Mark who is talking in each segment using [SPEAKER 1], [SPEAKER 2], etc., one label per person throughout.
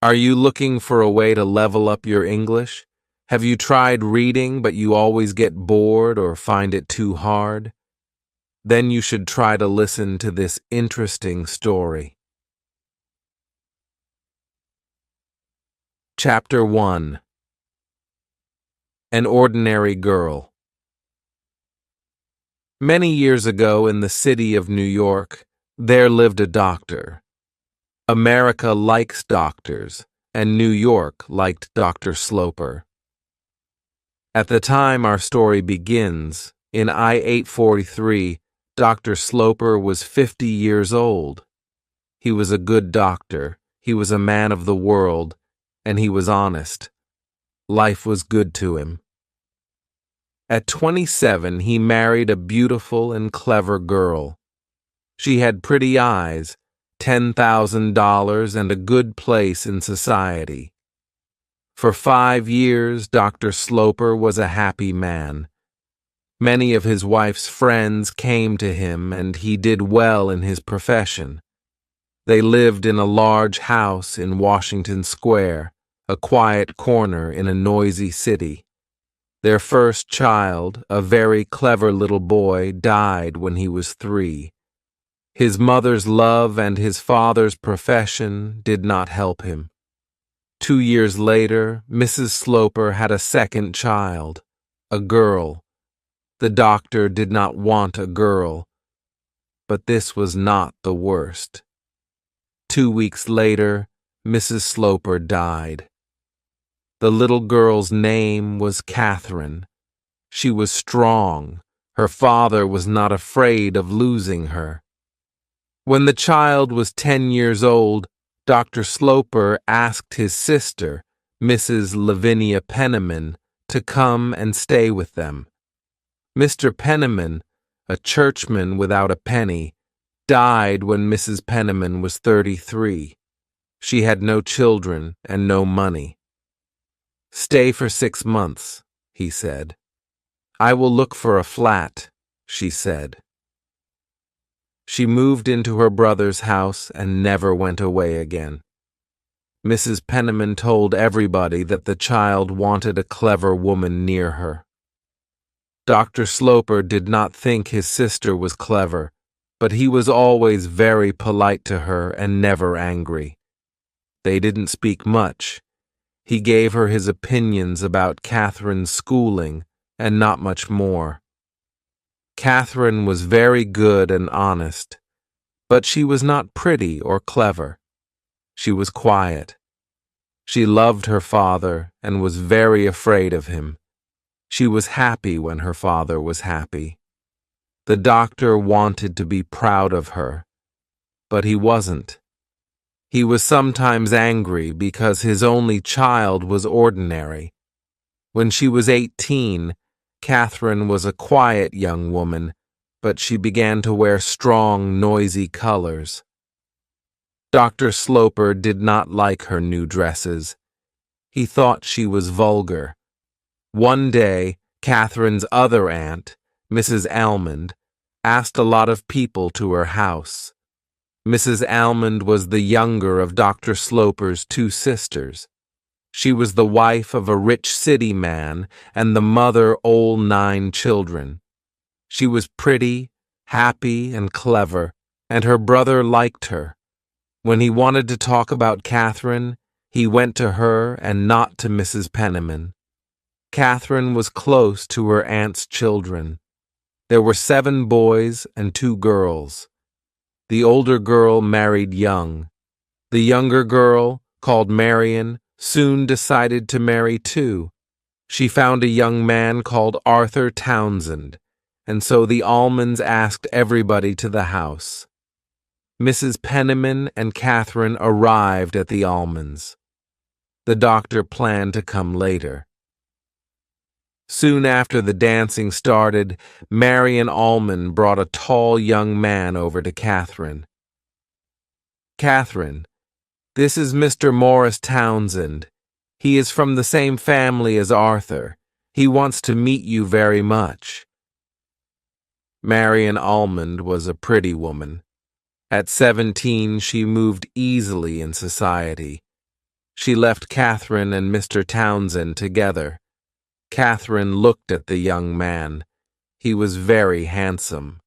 [SPEAKER 1] Are you looking for a way to level up your English? Have you tried reading but you always get bored or find it too hard? Then you should try to listen to this interesting story. Chapter 1. An Ordinary Girl. Many years ago in the city of New York, there lived a doctor. America likes doctors, and New York liked Dr. Sloper. At the time our story begins, in I-843, Dr. Sloper was 50 years old. He was a good doctor, he was a man of the world, and he was honest. Life was good to him. At 27, he married a beautiful and clever girl. She had pretty eyes, $10,000, and a good place in society. For 5 years, Dr. Sloper was a happy man. Many of his wife's friends came to him, and he did well in his profession. They lived in a large house in Washington Square, a quiet corner in a noisy city. Their first child, a very clever little boy, died when he was 3. His mother's love and his father's profession did not help him. 2 years later, Mrs. Sloper had a second child, a girl. The doctor did not want a girl, but this was not the worst. 2 weeks later, Mrs. Sloper died. The little girl's name was Catherine. She was strong. Her father was not afraid of losing her. When the child was 10 years old, Dr. Sloper asked his sister, Mrs. Lavinia Penniman, to come and stay with them. Mr. Penniman, a churchman without a penny, died when Mrs. Penniman was 33. She had no children and no money. "Stay for 6 months," he said. "I will look for a flat," she said. She moved into her brother's house and never went away again. Mrs. Penniman told everybody that the child wanted a clever woman near her. Dr. Sloper did not think his sister was clever, but he was always very polite to her and never angry. They didn't speak much. He gave her his opinions about Catherine's schooling and not much more. Catherine was very good and honest, but she was not pretty or clever. She was quiet. She loved her father and was very afraid of him. She was happy when her father was happy. The doctor wanted to be proud of her, but he wasn't. He was sometimes angry because his only child was ordinary. When she was 18, Catherine was a quiet young woman, but she began to wear strong, noisy colors. Dr. Sloper did not like her new dresses. He thought she was vulgar. One day, Catherine's other aunt, Mrs. Almond, asked a lot of people to her house. Mrs. Almond was the younger of Dr. Sloper's 2 sisters. She was the wife of a rich city man and the mother all 9 children. She was pretty, happy, and clever, and her brother liked her. When he wanted to talk about Catherine, he went to her and not to Mrs. Penniman. Catherine was close to her aunt's children. There were 7 boys and 2 girls. The older girl married young. The younger girl, called Marion, soon decided to marry too. She found a young man called Arthur Townsend, and so the Almonds asked everybody to the house. Mrs. Penniman and Catherine arrived at the Almonds. The doctor planned to come later. Soon after the dancing started, Marion Almond brought a tall young man over to Catherine. "Catherine, this is Mr. Morris Townsend. He is from the same family as Arthur. He wants to meet you very much." Marion Almond was a pretty woman. At 17, she moved easily in society. She left Catherine and Mr. Townsend together. Catherine looked at the young man. He was very handsome.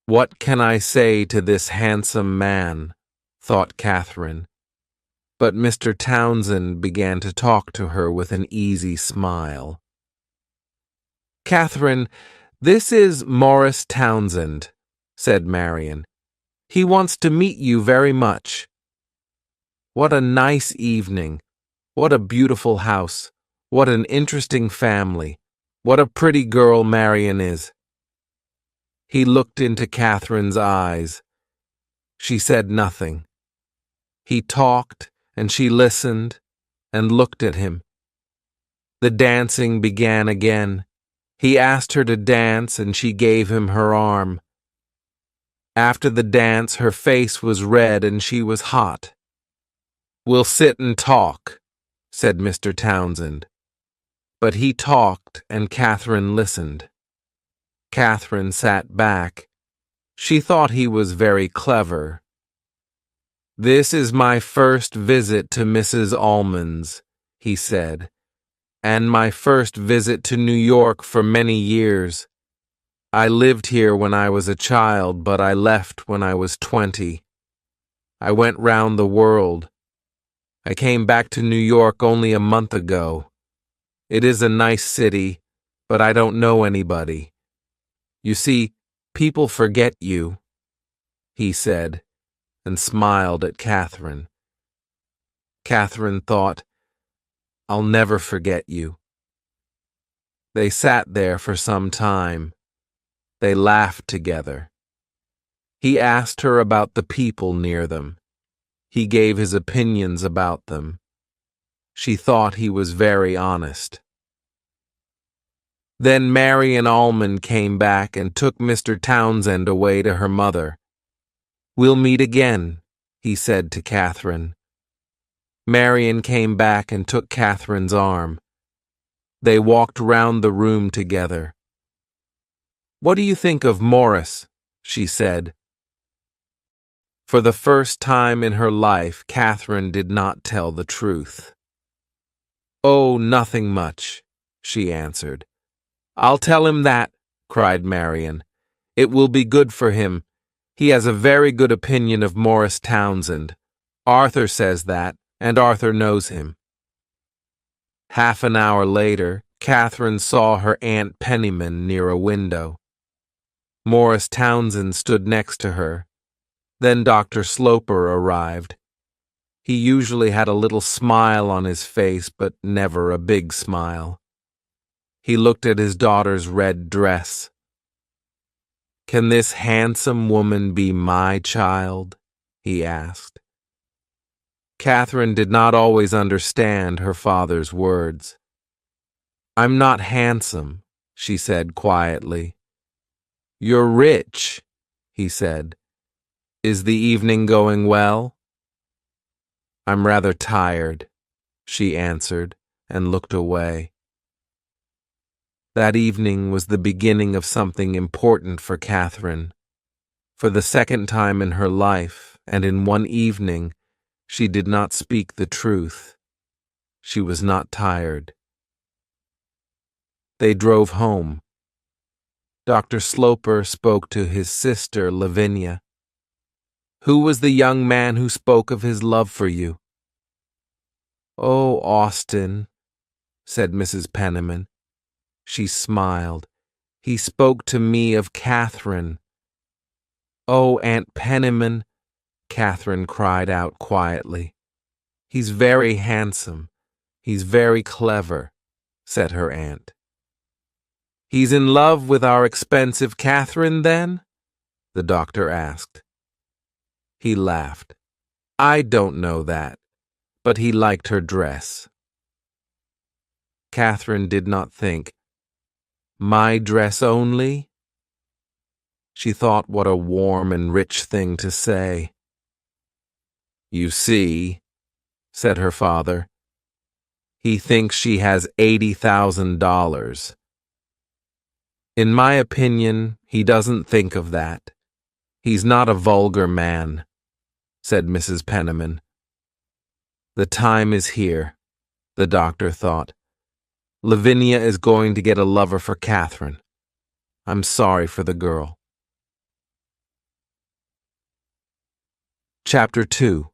[SPEAKER 1] "What can I say to this handsome man?" thought Catherine. But Mr. Townsend began to talk to her with an easy smile. "Catherine, this is Morris Townsend," said Marian. "He wants to meet you very much." "What a nice evening! What a beautiful house! What an interesting family! What a pretty girl Marian is!" He looked into Catherine's eyes. She said nothing. He talked, and she listened and looked at him. The dancing began again. He asked her to dance, and she gave him her arm. After the dance, her face was red and she was hot. "We'll sit and talk," said Mr. Townsend. But he talked, and Catherine listened. Catherine sat back. She thought he was very clever. "This is my first visit to Mrs. Almond's," he said, "and my first visit to New York for many years. I lived here when I was a child, but I left when I was 20. I went round the world. I came back to New York only a month ago. It is a nice city, but I don't know anybody. You see, people forget you," he said, and smiled at Catherine. Catherine thought, "I'll never forget you." They sat there for some time. They laughed together. He asked her about the people near them. He gave his opinions about them. She thought he was very honest. Then Marian Almond came back and took Mr. Townsend away to her mother. "We'll meet again," he said to Catherine. Marian came back and took Catherine's arm. They walked round the room together. "What do you think of Morris?" she said. For the first time in her life, Catherine did not tell the truth. "Oh, nothing much," she answered. "I'll tell him that," cried Marian. "It will be good for him. He has a very good opinion of Morris Townsend. Arthur says that, and Arthur knows him." Half an hour later, Catherine saw her Aunt Penniman near a window. Morris Townsend stood next to her. Then Dr. Sloper arrived. He usually had a little smile on his face, but never a big smile. He looked at his daughter's red dress. "Can this handsome woman be my child?" he asked. Catherine did not always understand her father's words. "I'm not handsome," she said quietly. "You're rich," he said. "Is the evening going well?" "I'm rather tired," she answered, and looked away. That evening was the beginning of something important for Catherine. For the second time in her life, and in one evening, she did not speak the truth. She was not tired. They drove home. Dr. Sloper spoke to his sister, Lavinia. "Who was the young man who spoke of his love for you?" "Oh, Austin," said Mrs. Penniman. She smiled. "He spoke to me of Catherine." "Oh, Aunt Penniman," Catherine cried out quietly. "He's very handsome. He's very clever," said her aunt. "He's in love with our expensive Catherine, then?" the doctor asked. He laughed. "I don't know that, but he liked her dress." Catherine did not think. My dress only? She thought what a warm and rich thing to say. "You see," said her father, "he thinks she has $80,000. In my opinion, he doesn't think of that. He's not a vulgar man," said Mrs. Penniman. The time is here, the doctor thought. Lavinia is going to get a lover for Catherine. I'm sorry for the girl. Chapter 2.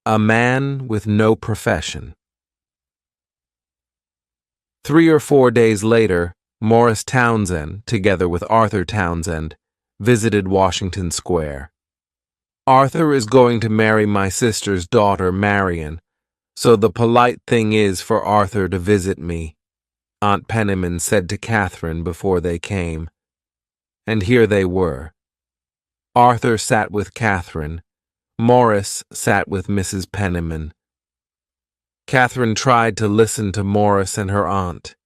[SPEAKER 1] A man with no profession. 3 or 4 days later, Morris Townsend, together with Arthur Townsend, visited Washington Square. Arthur is going to marry my sister's daughter, Marion, so the polite thing is for Arthur to visit me, Aunt Penniman said to Catherine before they came. And here they were. Arthur sat with Catherine. Morris sat with Mrs. Penniman. Catherine tried to listen to Morris and her aunt.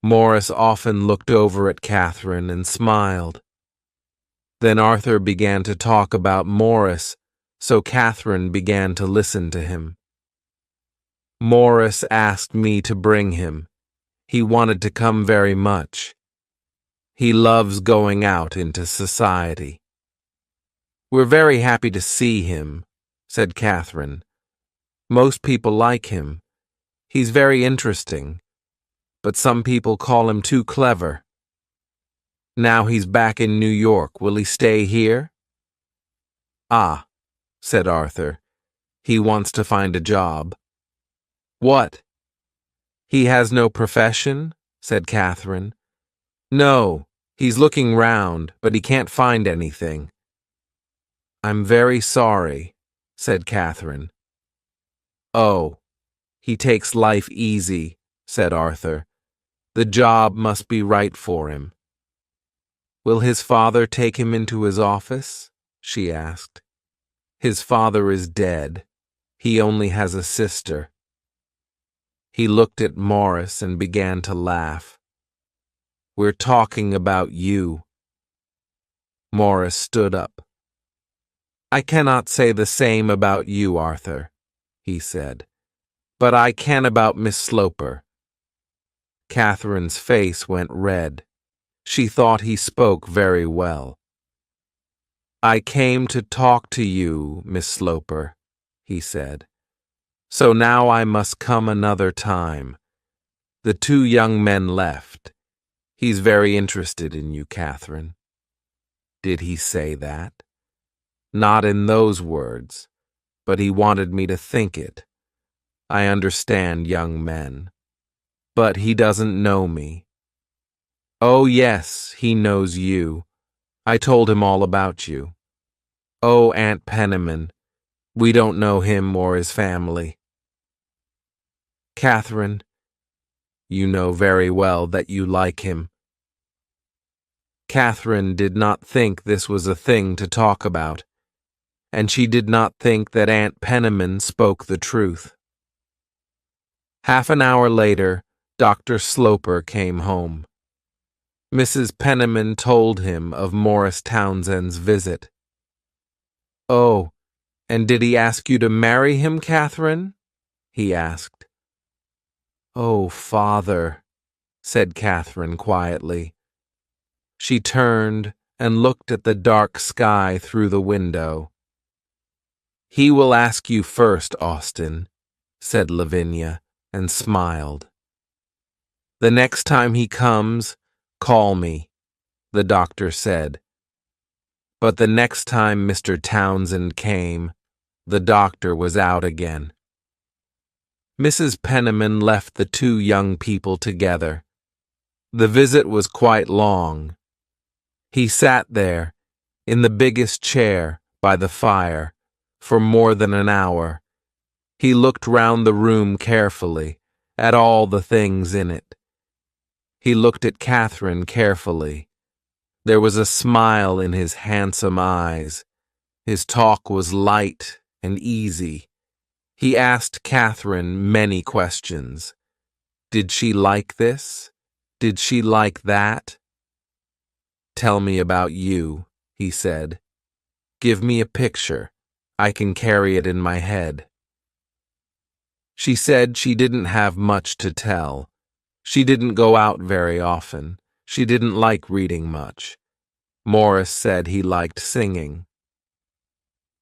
[SPEAKER 1] Morris often looked over at Catherine and smiled. Then Arthur began to talk about Morris, so Catherine began to listen to him. Morris asked me to bring him. He wanted to come very much. He loves going out into society. We're very happy to see him, said Catherine. Most people like him. He's very interesting, but some people call him too clever. Now he's back in New York. Will he stay here? Ah, said Arthur. He wants to find a job. What? He has no profession? Said Catherine. No, he's looking round, but he can't find anything. I'm very sorry, said Catherine. Oh, he takes life easy, said Arthur. The job must be right for him. Will his father take him into his office? She asked. His father is dead. He only has a sister. He looked at Morris and began to laugh. We're talking about you. Morris stood up. I cannot say the same about you, Arthur, he said, but I can about Miss Sloper. Catherine's face went red. She thought he spoke very well. I came to talk to you, Miss Sloper, he said. So now I must come another time. The 2 young men left. He's very interested in you, Catherine. Did he say that? Not in those words, but he wanted me to think it. I understand young men. But he doesn't know me. Oh, yes, he knows you. I told him all about you. Oh, Aunt Penniman, we don't know him or his family. Catherine, you know very well that you like him. Catherine did not think this was a thing to talk about, and she did not think that Aunt Penniman spoke the truth. Half an hour later, Dr. Sloper came home. Mrs. Penniman told him of Morris Townsend's visit. Oh, and did he ask you to marry him, Catherine? He asked. Oh, Father, said Catherine quietly. She turned and looked at the dark sky through the window. He will ask you first, Austin, said Lavinia, and smiled. The next time he comes, call me, the doctor said. But the next time Mr. Townsend came, the doctor was out again. Mrs. Penniman left the 2 young people together. The visit was quite long. He sat there, in the biggest chair, by the fire, for more than an hour. He looked round the room carefully, at all the things in it. He looked at Catherine carefully. There was a smile in his handsome eyes. His talk was light and easy. He asked Catherine many questions. Did she like this? Did she like that? Tell me about you, he said. Give me a picture. I can carry it in my head. She said she didn't have much to tell. She didn't go out very often. She didn't like reading much. Morris said he liked singing.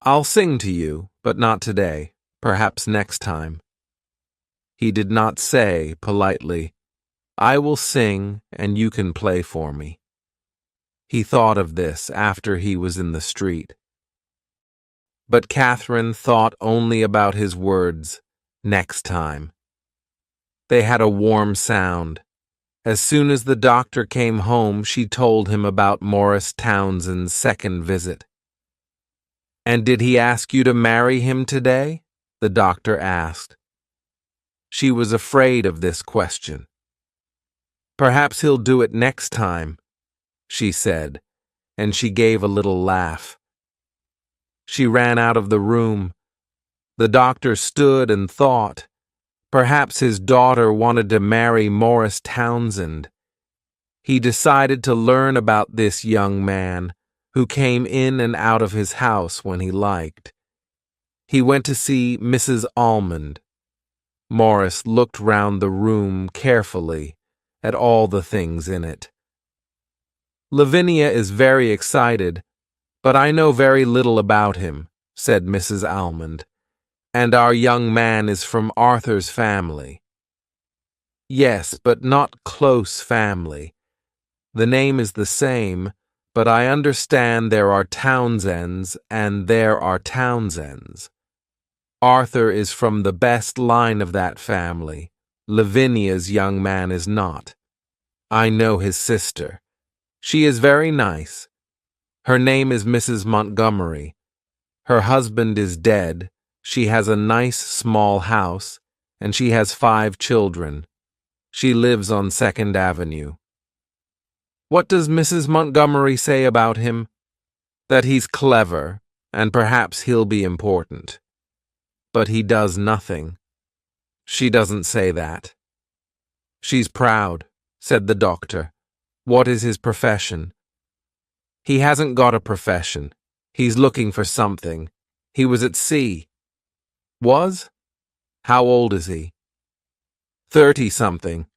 [SPEAKER 1] I'll sing to you, but not today, perhaps next time. He did not say, politely, I will sing and you can play for me. He thought of this after he was in the street. But Catherine thought only about his words, next time. They had a warm sound. As soon as the doctor came home, she told him about Morris Townsend's second visit. And did he ask you to marry him today? The doctor asked. She was afraid of this question. Perhaps he'll do it next time, she said, and she gave a little laugh. She ran out of the room. The doctor stood and thought. Perhaps his daughter wanted to marry Morris Townsend. He decided to learn about this young man who came in and out of his house when he liked. He went to see Mrs. Almond. Morris looked round the room carefully at all the things in it. Lavinia is very excited, but I know very little about him, said Mrs. Almond, and our young man is from Arthur's family. Yes, but not close family. The name is the same, but I understand there are Townsends and there are Townsends. Arthur is from the best line of that family. Lavinia's young man is not. I know his sister. She is very nice. Her name is Mrs. Montgomery. Her husband is dead. She has a nice small house, and she has 5 children. She lives on 2nd Avenue. What does Mrs. Montgomery say about him? That he's clever, and perhaps he'll be important. But he does nothing. She doesn't say that. She's proud, said the doctor. What is his profession? He hasn't got a profession. He's looking for something. He was at sea. Was? How old is he? 30-something.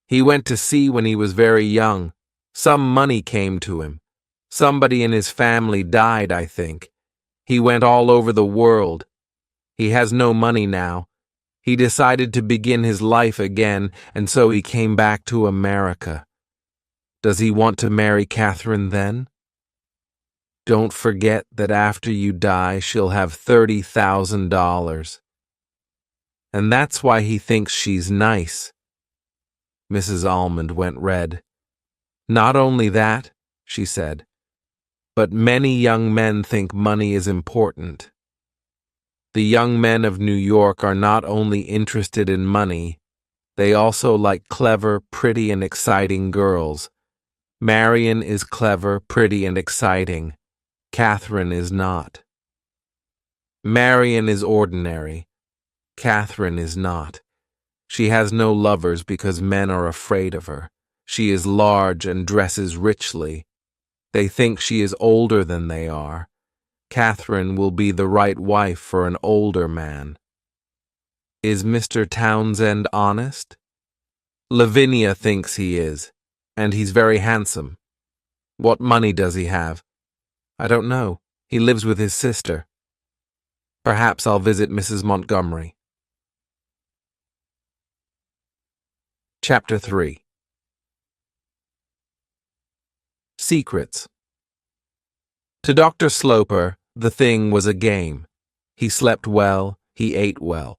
[SPEAKER 1] He went to sea when he was very young. Some money came to him. Somebody in his family died, I think. He went all over the world. He has no money now. He decided to begin his life again, and so he came back to America. Does he want to marry Catherine then? Don't forget that after you die, she'll have $30,000. And that's why he thinks she's nice. Mrs. Almond went red. Not only that, she said, but many young men think money is important. The young men of New York are not only interested in money, they also like clever, pretty, and exciting girls. Marion is clever, pretty, and exciting. Catherine is not. Marion is ordinary. Catherine is not. She has no lovers because men are afraid of her. She is large and dresses richly. They think she is older than they are. Catherine will be the right wife for an older man. Is Mr. Townsend honest? Lavinia thinks he is, and he's very handsome. What money does he have? I don't know. He lives with his sister. Perhaps I'll visit Mrs. Montgomery. Chapter 3. Secrets. To Dr. Sloper, the thing was a game. He slept well, he ate well.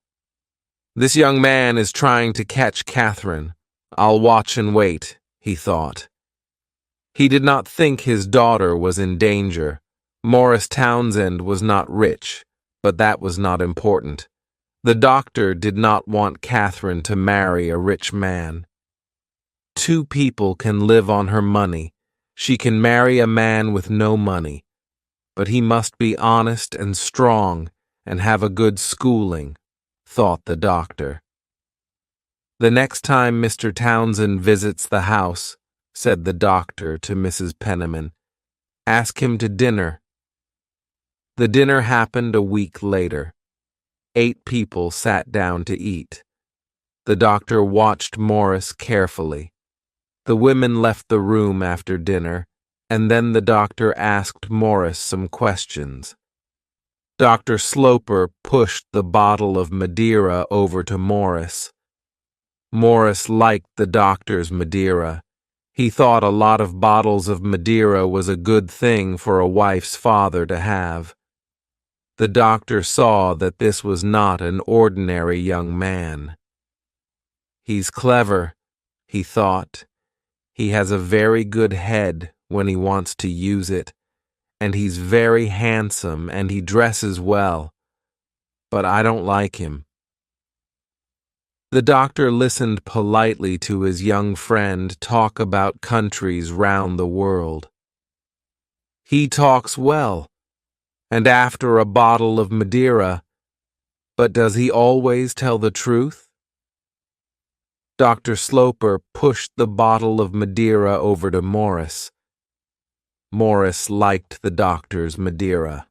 [SPEAKER 1] This young man is trying to catch Catherine. I'll watch and wait, he thought. He did not think his daughter was in danger. Morris Townsend was not rich, but that was not important. The doctor did not want Catherine to marry a rich man. 2 people can live on her money. She can marry a man with no money. But he must be honest and strong and have a good schooling, thought the doctor. The next time Mr. Townsend visits the house, said the doctor to Mrs. Penniman, ask him to dinner. The dinner happened a week later. 8 people sat down to eat. The doctor watched Morris carefully. The women left the room after dinner, and then the doctor asked Morris some questions. Dr. Sloper pushed the bottle of Madeira over to Morris. Morris liked the doctor's Madeira. He thought a lot of bottles of Madeira was a good thing for a wife's father to have. The doctor saw that this was not an ordinary young man. He's clever, he thought. He has a very good head when he wants to use it, and he's very handsome and he dresses well, but I don't like him. The doctor listened politely to his young friend talk about countries round the world. He talks well, and after a bottle of Madeira, but does he always tell the truth? Dr. Sloper pushed the bottle of Madeira over to Morris. Morris liked the doctor's Madeira.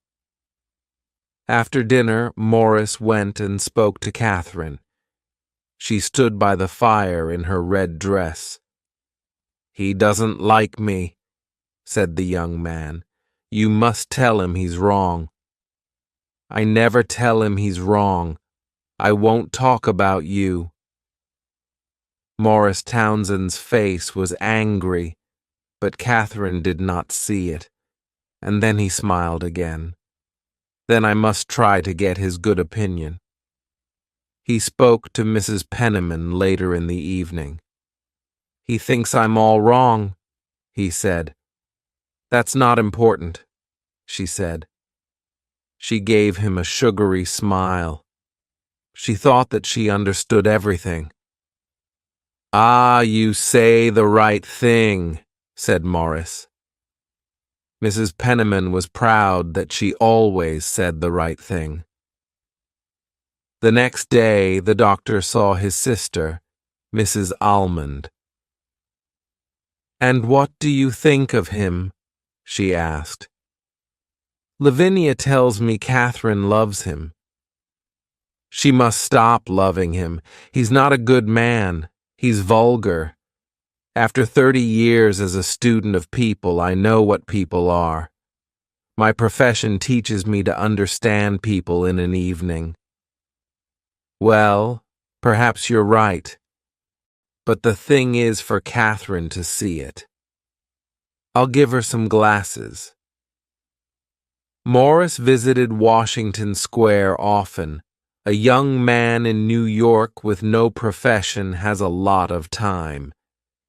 [SPEAKER 1] After dinner, Morris went and spoke to Catherine. She stood by the fire in her red dress. "He doesn't like me," said the young man. "You must tell him he's wrong." "I never tell him he's wrong. I won't talk about you." Morris Townsend's face was angry, but Catherine did not see it, and then he smiled again. "Then I must try to get his good opinion." He spoke to Mrs. Penniman later in the evening. "He thinks I'm all wrong," he said. "That's not important," she said. She gave him a sugary smile. She thought that she understood everything. "Ah, you say the right thing," said Morris. Mrs. Penniman was proud that she always said the right thing. The next day, the doctor saw his sister, Mrs. Almond. "And what do you think of him?" she asked. "Lavinia tells me Catherine loves him." "She must stop loving him. He's not a good man. He's vulgar. After 30 years as a student of people, I know what people are. My profession teaches me to understand people in an evening." "Well, perhaps you're right. But the thing is for Catherine to see it. I'll give her some glasses." Morris visited Washington Square often. A young man in New York with no profession has a lot of time.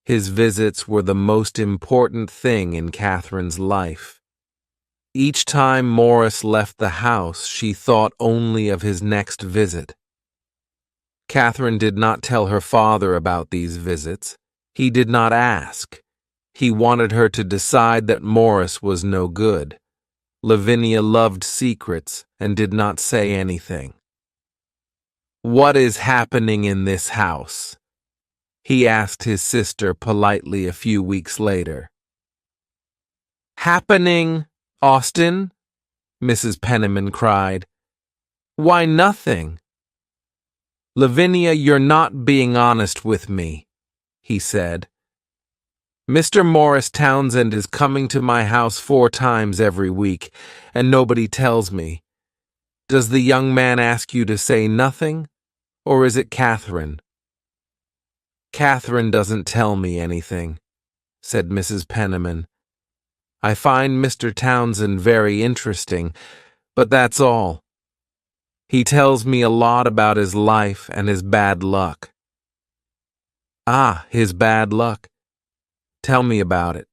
[SPEAKER 1] His visits were the most important thing in Catherine's life. Each time Morris left the house, she thought only of his next visit. Catherine did not tell her father about these visits. He did not ask. He wanted her to decide that Morris was no good. Lavinia loved secrets and did not say anything. "What is happening in this house?" he asked his sister politely a few weeks later. "Happening, Austin?" Mrs. Penniman cried. "Why, nothing." "Lavinia, you're not being honest with me," he said. "Mr. Morris Townsend is coming to my house 4 times every week, and nobody tells me. Does the young man ask you to say nothing, or is it Catherine?" "Catherine doesn't tell me anything," said Mrs. Penniman. "I find Mr. Townsend very interesting, but that's all. He tells me a lot about his life and his bad luck." "Ah, his bad luck. Tell me about it."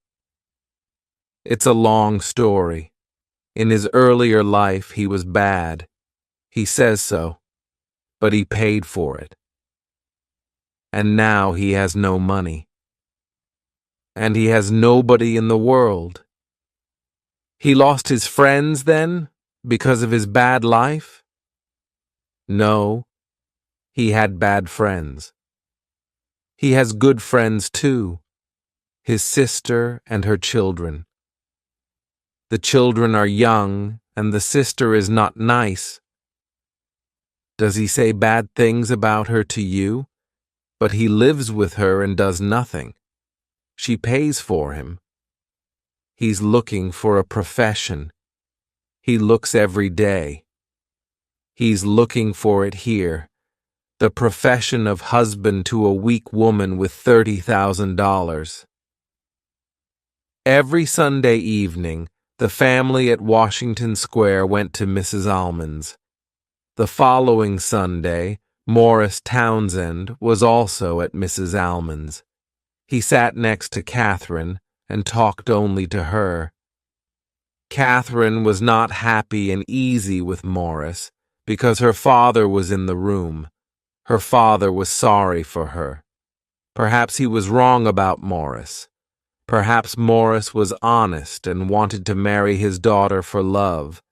[SPEAKER 1] "It's a long story. In his earlier life, he was bad. He says so, but he paid for it. And now he has no money. And he has nobody in the world. He lost his friends then, because of his bad life?" "No, he had bad friends. He has good friends too, his sister and her children. The children are young, and the sister is not nice. Does he say bad things about her to you? But he lives with her and does nothing. She pays for him. He's looking for a profession. He looks every day. He's looking for it here. The profession of husband to a weak woman with $30,000. Every Sunday evening, the family at Washington Square went to Mrs. Almond's. The following Sunday, Morris Townsend was also at Mrs. Almond's. He sat next to Catherine and talked only to her. Catherine was not happy and easy with Morris because her father was in the room. Her father was sorry for her. Perhaps he was wrong about Morris. Perhaps Morris was honest and wanted to marry his daughter for love.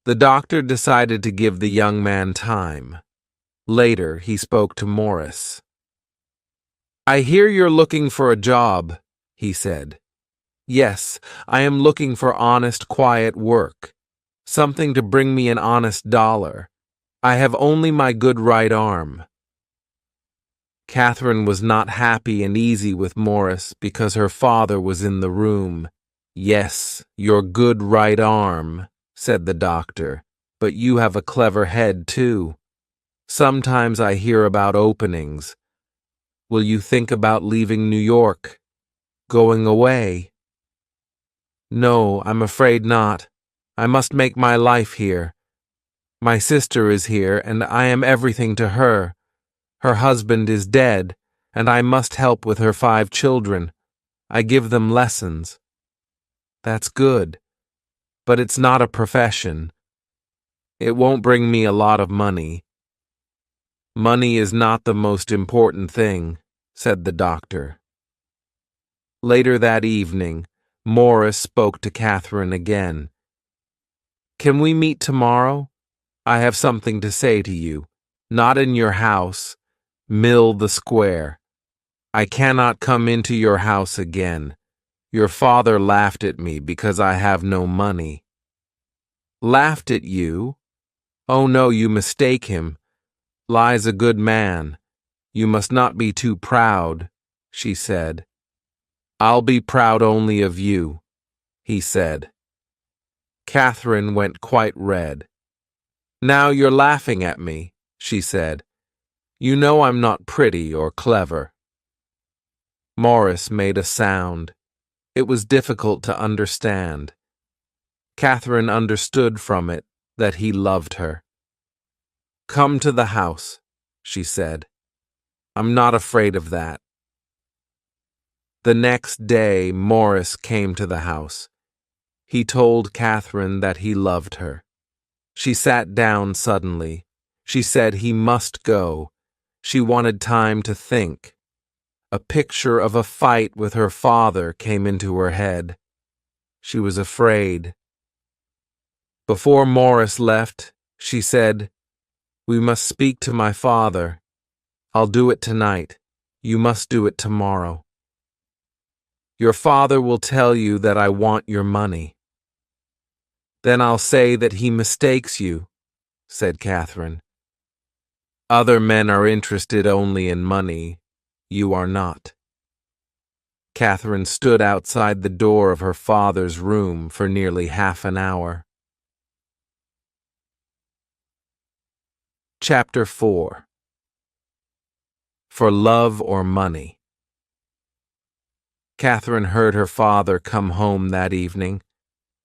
[SPEAKER 1] The doctor decided to give the young man time. Later, he spoke to Morris. "I hear you're looking for a job," he said. "Yes, I am looking for honest, quiet work. Something to bring me an honest dollar. I have only my good right arm." Catherine was not happy and easy with Morris because her father was in the room. "Yes, your good right arm," said the doctor, "but you have a clever head, too. Sometimes I hear about openings. Will you think about leaving New York? Going away?" "No, I'm afraid not. I must make my life here. My sister is here, and I am everything to her. Her husband is dead, and I must help with her 5 children. I give them lessons." "That's good, but it's not a profession. It won't bring me a lot of money." "Money is not the most important thing," said the doctor. Later that evening, Morris spoke to Catherine again. "Can we meet tomorrow? I have something to say to you. Not in your house. Mill the Square. I cannot come into your house again. Your father laughed at me because I have no money." "Laughed at you? Oh no, you mistake him. Lie's a good man. You must not be too proud," she said. "I'll be proud only of you," he said. Catherine went quite red. "Now you're laughing at me," she said. "You know I'm not pretty or clever." Morris made a sound. It was difficult to understand. Catherine understood from it that he loved her. "Come to the house," she said. "I'm not afraid of that." The next day, Morris came to the house. He told Catherine that he loved her. She sat down suddenly. She said he must go. She wanted time to think. A picture of a fight with her father came into her head. She was afraid. Before Morris left, she said, "We must speak to my father. I'll do it tonight. You must do it tomorrow. Your father will tell you that I want your money." "Then I'll say that he mistakes you," said Catherine. "Other men are interested only in money. You are not." Catherine stood outside the door of her father's room for nearly half an hour. Chapter 4. For Love or Money. Catherine heard her father come home that evening.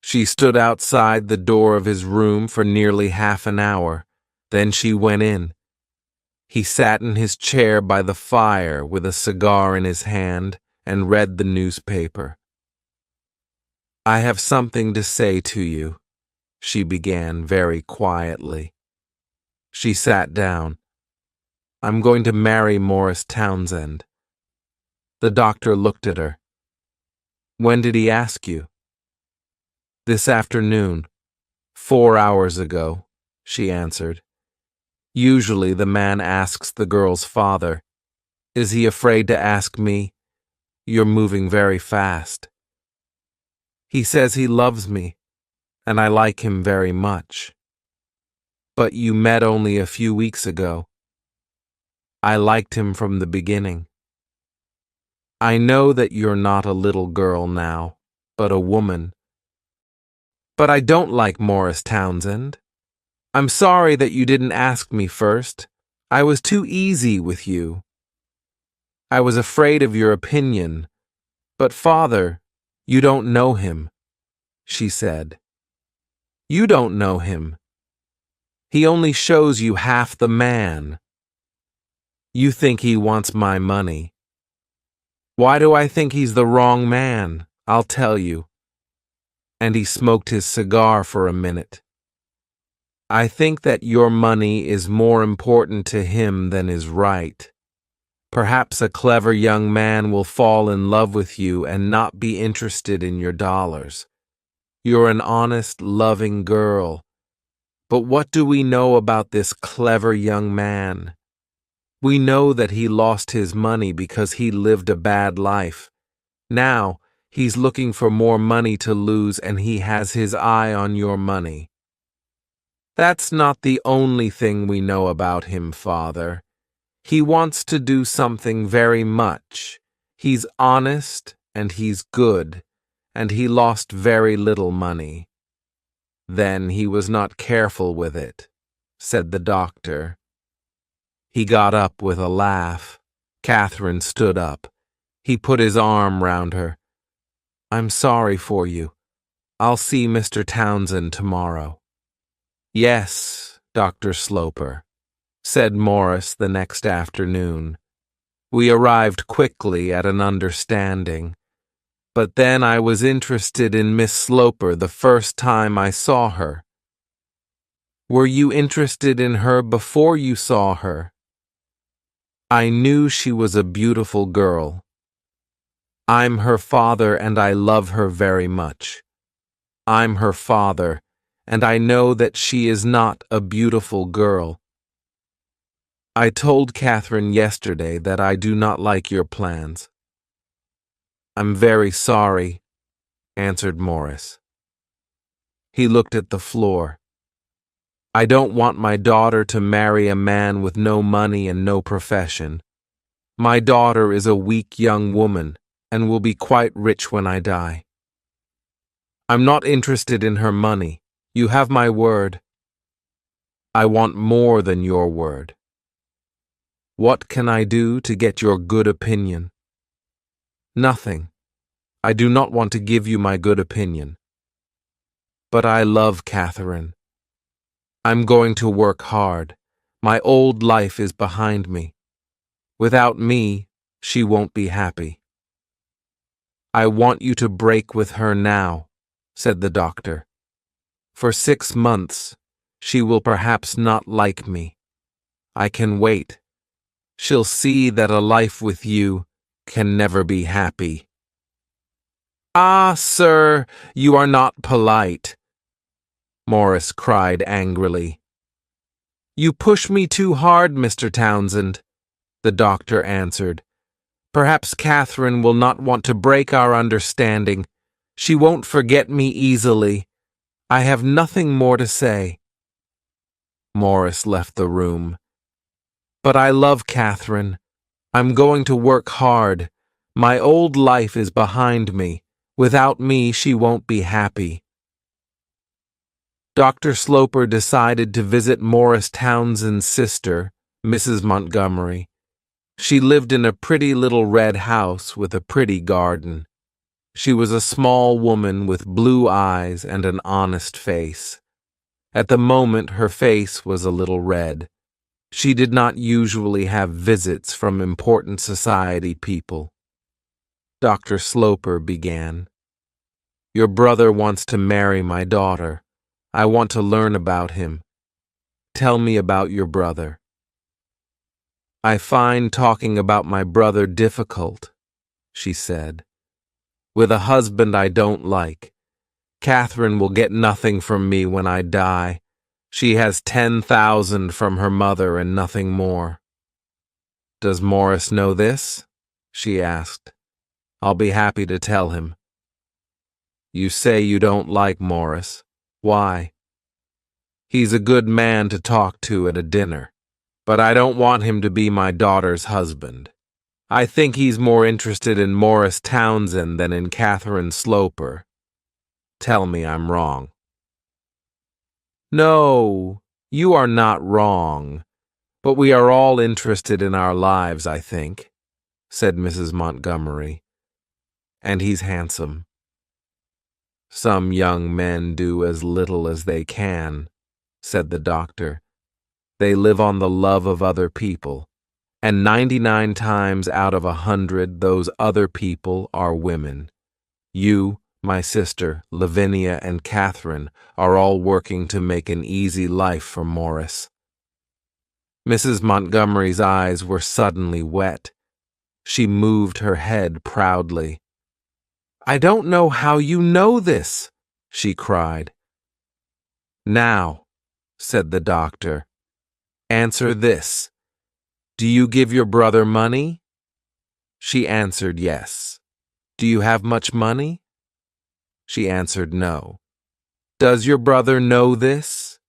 [SPEAKER 1] She stood outside the door of his room for nearly half an hour. Then she went in. He sat in his chair by the fire with a cigar in his hand and read the newspaper. "I have something to say to you," she began very quietly. She sat down. "I'm going to marry Morris Townsend." The doctor looked at her. "When did he ask you?" "This afternoon, 4 hours ago," she answered. Usually the man asks the girl's father. Is he afraid to ask me? You're moving very fast. He says he loves me, and I like him very much. But you met only a few weeks ago. I liked him from the beginning. I know that you're not a little girl now, but a woman. But I don't like Morris Townsend. I'm sorry that you didn't ask me first. I was too easy with you. I was afraid of your opinion. But, Father, you don't know him, she said. You don't know him. He only shows you half the man. You think he wants my money. Why do I think he's the wrong man? I'll tell you. And he smoked his cigar for a minute. I think that your money is more important to him than is right. Perhaps a clever young man will fall in love with you and not be interested in your dollars. You're an honest, loving girl. But what do we know about this clever young man? We know that he lost his money because he lived a bad life. Now, he's looking for more money to lose and he has his eye on your money. That's not the only thing we know about him, Father. He wants to do something very much. He's honest and he's good, and he lost very little money. Then he was not careful with it, said the doctor. He got up with a laugh. Catherine stood up. He put his arm round her. I'm sorry for you. I'll see Mr. Townsend tomorrow. Yes, Dr. Sloper, said Morris the next afternoon. We arrived quickly at an understanding. But then I was interested in Miss Sloper the first time I saw her. Were you interested in her before you saw her? I knew she was a beautiful girl. I'm her father and I love her very much. I'm her father, and I know that she is not a beautiful girl. I told Catherine yesterday that I do not like your plans. I'm very sorry, answered Morris. He looked at the floor. I don't want my daughter to marry a man with no money and no profession. My daughter is a weak young woman and will be quite rich when I die. I'm not interested in her money. You have my word. I want more than your word. What can I do to get your good opinion? Nothing. I do not want to give you my good opinion. But I love Catherine. I'm going to work hard. My old life is behind me. Without me, she won't be happy. I want you to break with her now, said the doctor. For 6 months, she will perhaps not like me. I can wait. She'll see that a life with you can never be happy. Ah, sir, you are not polite, Morris cried angrily. You push me too hard, Mr. Townsend, the doctor answered. Perhaps Catherine will not want to break our understanding. She won't forget me easily. I have nothing more to say. Morris left the room. But I love Catherine. I'm going to work hard. My old life is behind me. Without me, she won't be happy. Dr. Sloper decided to visit Morris Townsend's sister, Mrs. Montgomery. She lived in a pretty little red house with a pretty garden. She was a small woman with blue eyes and an honest face. At the moment, her face was a little red. She did not usually have visits from important society people. Dr. Sloper began. Your brother wants to marry my daughter. I want to learn about him. Tell me about your brother. I find talking about my brother difficult, she said. With a husband I don't like. Catherine will get nothing from me when I die. She has 10,000 from her mother and nothing more. Does Morris know this? She asked. I'll be happy to tell him. You say you don't like Morris. Why? He's a good man to talk to at a dinner, but I don't want him to be my daughter's husband. I think he's more interested in Morris Townsend than in Catherine Sloper. Tell me I'm wrong. No, You are not wrong, but we are all interested in our lives, I think, said Mrs. Montgomery. And he's handsome. Some young men do as little as they can, said the doctor. They live on the love of other people, and 99 times out of 100 those other people are women. You, my sister, Lavinia, and Catherine are all working to make an easy life for Morris. Mrs. Montgomery's eyes were suddenly wet. She moved her head proudly. I don't know how you know this, she cried. Now, said the doctor, answer this. Do you give your brother money? She answered yes. Do you have much money? She answered no. Does your brother know this?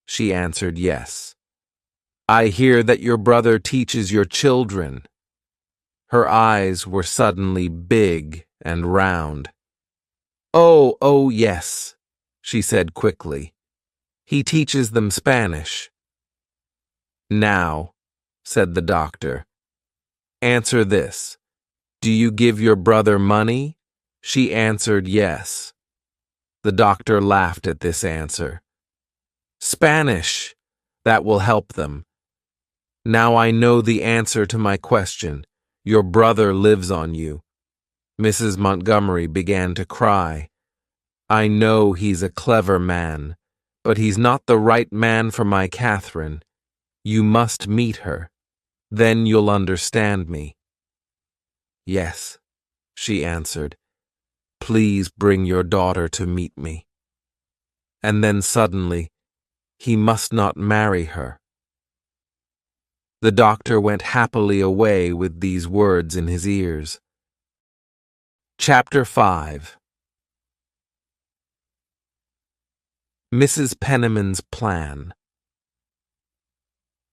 [SPEAKER 1] She answered yes. I hear that your brother teaches your children. Her eyes were suddenly big and round. Oh, yes, she said quickly. He teaches them Spanish. Now, said the doctor, answer this. Do you give your brother money? She answered yes. The doctor laughed at this answer. Spanish, that will help them. Now I know the answer to my question. Your brother lives on you. Mrs. Montgomery began to cry. I know he's a clever man, but he's not the right man for my Catherine. You must meet her. Then you'll understand me. Yes, she answered. Please bring your daughter to meet me. And then suddenly, he must not marry her. The doctor went happily away with these words in his ears. Chapter 5. Mrs. Penniman's Plan.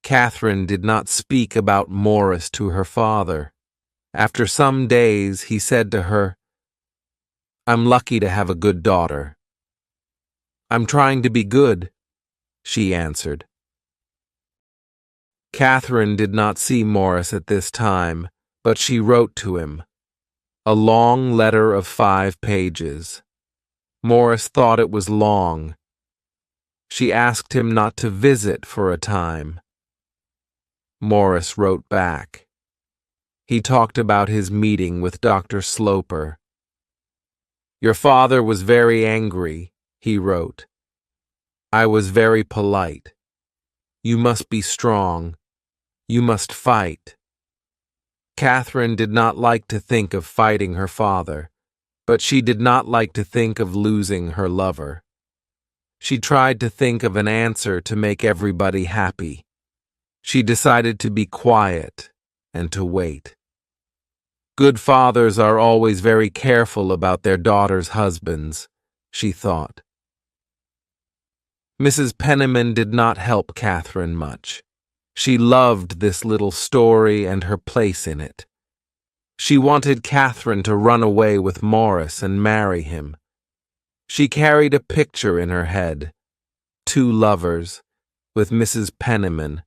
[SPEAKER 1] Catherine did not speak about Morris to her father. After some days, he said to her, I'm lucky to have a good daughter. I'm trying to be good, she answered. Catherine did not see Morris at this time, but she wrote to him. A long letter of 5 pages. Morris thought it was long. She asked him not to visit for a time. Morris wrote back. He talked about his meeting with Dr. Sloper. Your father was very angry, he wrote. I was very polite. You must be strong. You must fight. Catherine did not like to think of fighting her father, but she did not like to think of losing her lover. She tried to think of an answer to make everybody happy. She decided to be quiet and to wait. Good fathers are always very careful about their daughters' husbands, she thought. Mrs. Penniman did not help Catherine much. She loved this little story and her place in it. She wanted Catherine to run away with Morris and marry him. She carried a picture in her head, 2 lovers, with Mrs. Penniman,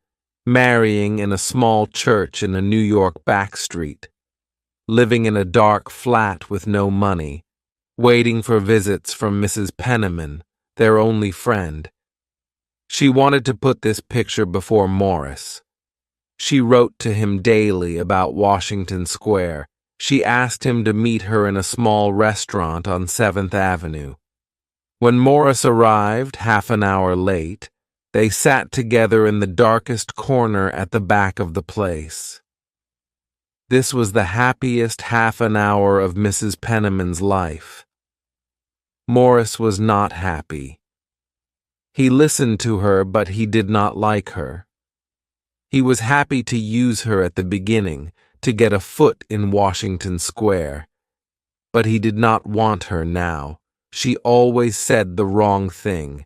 [SPEAKER 1] marrying in a small church in a New York back street, living in a dark flat with no money, waiting for visits from Mrs. Penniman, their only friend. She wanted to put this picture before Morris. She wrote to him daily about Washington Square. She asked him to meet her in a small restaurant on 7th Avenue. When Morris arrived, half an hour late, they sat together in the darkest corner at the back of the place. This was the happiest half an hour of Mrs. Penniman's life. Morris was not happy. He listened to her, but he did not like her. He was happy to use her at the beginning, to get a foot in Washington Square. But he did not want her now. She always said the wrong thing.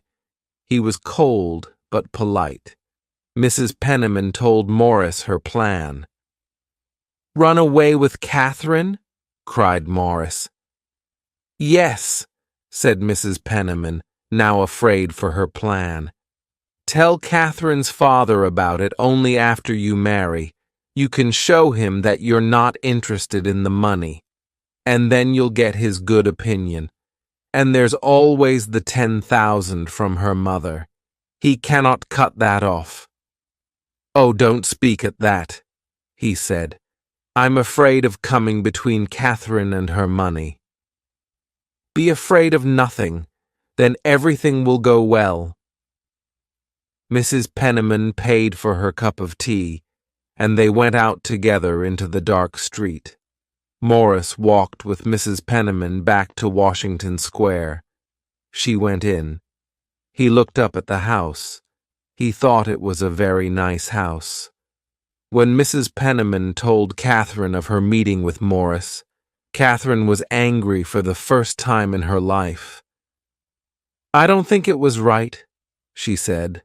[SPEAKER 1] He was cold but polite. Mrs. Penniman told Morris her plan. Run away with Catherine? Cried Morris. Yes, said Mrs. Penniman, now afraid for her plan. Tell Catherine's father about it only after you marry. You can show him that you're not interested in the money, and then you'll get his good opinion. And there's always the 10,000 from her mother. He cannot cut that off. Oh, don't speak at that, he said. I'm afraid of coming between Catherine and her money. Be afraid of nothing, then everything will go well. Mrs. Penniman paid for her cup of tea, and they went out together into the dark street. Morris walked with Mrs. Penniman back to Washington Square. She went in. He looked up at the house. He thought it was a very nice house. When Mrs. Penniman told Catherine of her meeting with Morris, Catherine was angry for the first time in her life. I don't think it was right, she said.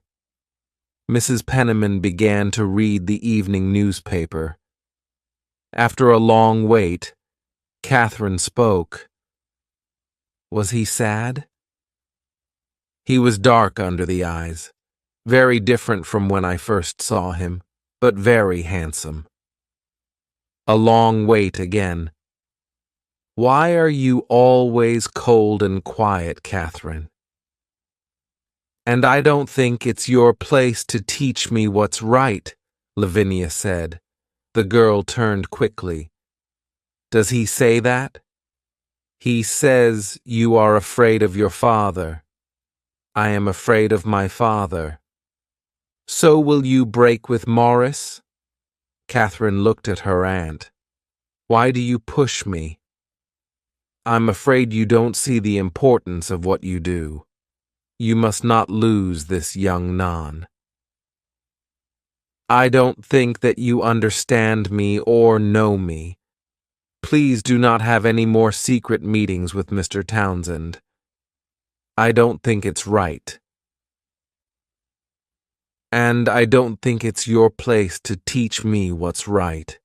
[SPEAKER 1] Mrs. Penniman began to read the evening newspaper. After a long wait, Catherine spoke. Was he sad? He was dark under the eyes, very different from when I first saw him, but very handsome. A long wait again. Why are you always cold and quiet, Catherine? And I don't think it's your place to teach me what's right, Lavinia said. The girl turned quickly. Does he say that? He says you are afraid of your father. I am afraid of my father. So will you break with Morris? Catherine looked at her aunt. Why do you push me? I'm afraid you don't see the importance of what you do. You must not lose this young non. I don't think that you understand me or know me. Please do not have any more secret meetings with Mr. Townsend. I don't think it's right. And I don't think it's your place to teach me what's right.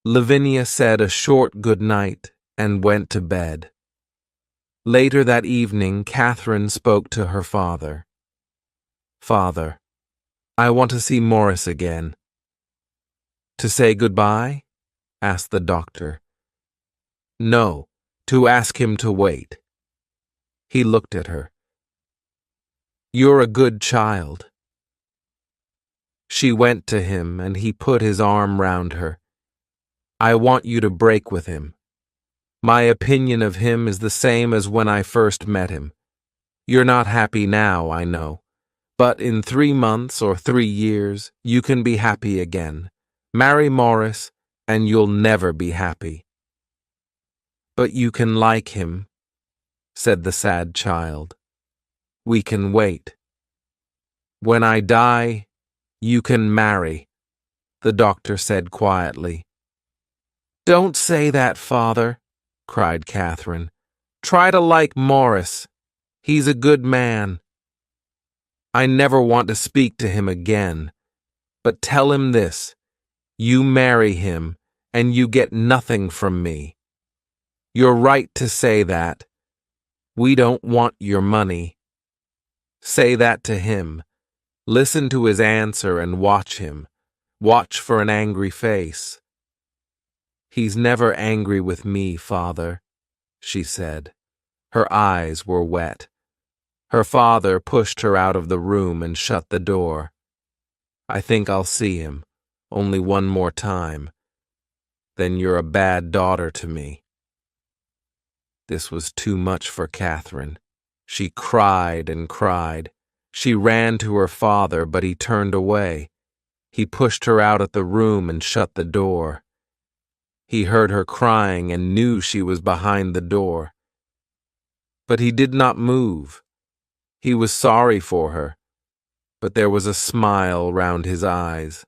[SPEAKER 1] Lavinia said a short good night and went to bed. Later that evening, Catherine spoke to her father. Father, I want to see Morris again. To say goodbye? Asked the doctor. No, to ask him to wait. He looked at her. You're a good child. She went to him and he put his arm round her. I want you to break with him. My opinion of him is the same as when I first met him. You're not happy now, I know. But in 3 months or 3 years, you can be happy again. Marry Morris, and you'll never be happy. But you can like him, said the sad child. We can wait. When I die, you can marry, the doctor said quietly. Don't say that, Father, cried Catherine. Try to like Morris. He's a good man. I never want to speak to him again. But tell him this. You marry him, and you get nothing from me. You're right to say that. We don't want your money. Say that to him. Listen to his answer and watch him. Watch for an angry face. He's never angry with me, Father, she said. Her eyes were wet. Her father pushed her out of the room and shut the door. I think I'll see him, only one more time. Then you're a bad daughter to me. This was too much for Catherine. She cried and cried. She ran to her father, but he turned away. He pushed her out of the room and shut the door. He heard her crying and knew she was behind the door. But he did not move. He was sorry for her, but there was a smile round his eyes.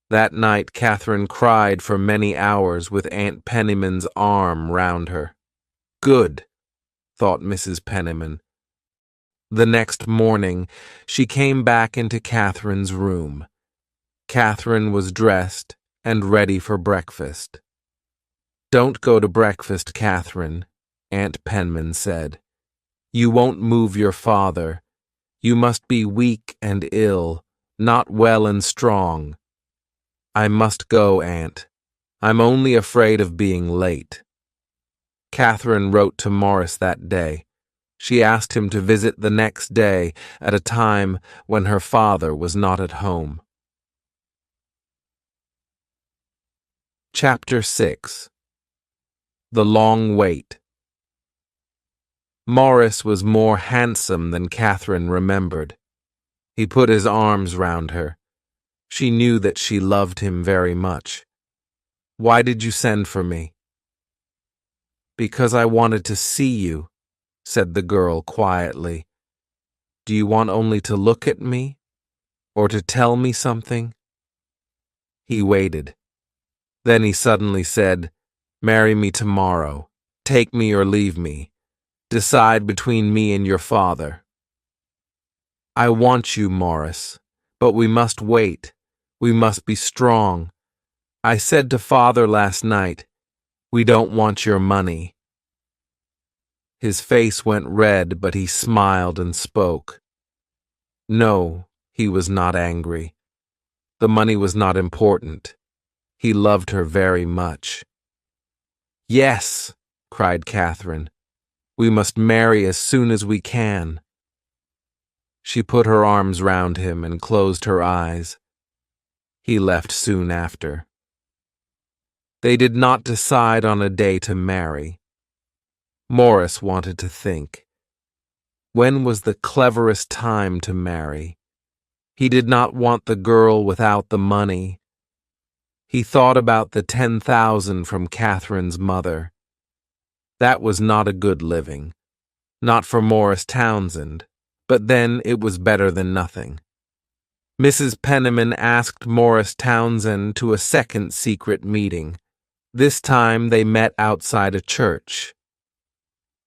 [SPEAKER 1] That night Catherine cried for many hours with Aunt Penniman's arm round her. Good, thought Mrs. Penniman. The next morning she came back into Catherine's room. Catherine was dressed and ready for breakfast. Don't go to breakfast, Catherine, Aunt Penman said. You won't move your father. You must be weak and ill, not well and strong. I must go, Aunt. I'm only afraid of being late. Catherine wrote to Morris that day. She asked him to visit the next day at a time when her father was not at home. Chapter 6. The Long Wait. Morris was more handsome than Catherine remembered. He put his arms round her. She knew that she loved him very much. Why did you send for me? Because I wanted to see you, said the girl quietly. Do you want only to look at me, or to tell me something? He waited. Then he suddenly said, Marry me tomorrow. Take me or leave me. Decide between me and your father. I want you, Morris, but we must wait. We must be strong. I said to father last night, we don't want your money. His face went red, but he smiled and spoke. No, he was not angry. The money was not important. He loved her very much. Yes, cried Catherine. We must marry as soon as we can. She put her arms round him and closed her eyes. He left soon after. They did not decide on a day to marry. Morris wanted to think. When was the cleverest time to marry? He did not want the girl without the money. He thought about the 10,000 from Catherine's mother. That was not a good living. Not for Morris Townsend, but then it was better than nothing. Mrs. Penniman asked Morris Townsend to a second secret meeting. This time they met outside a church.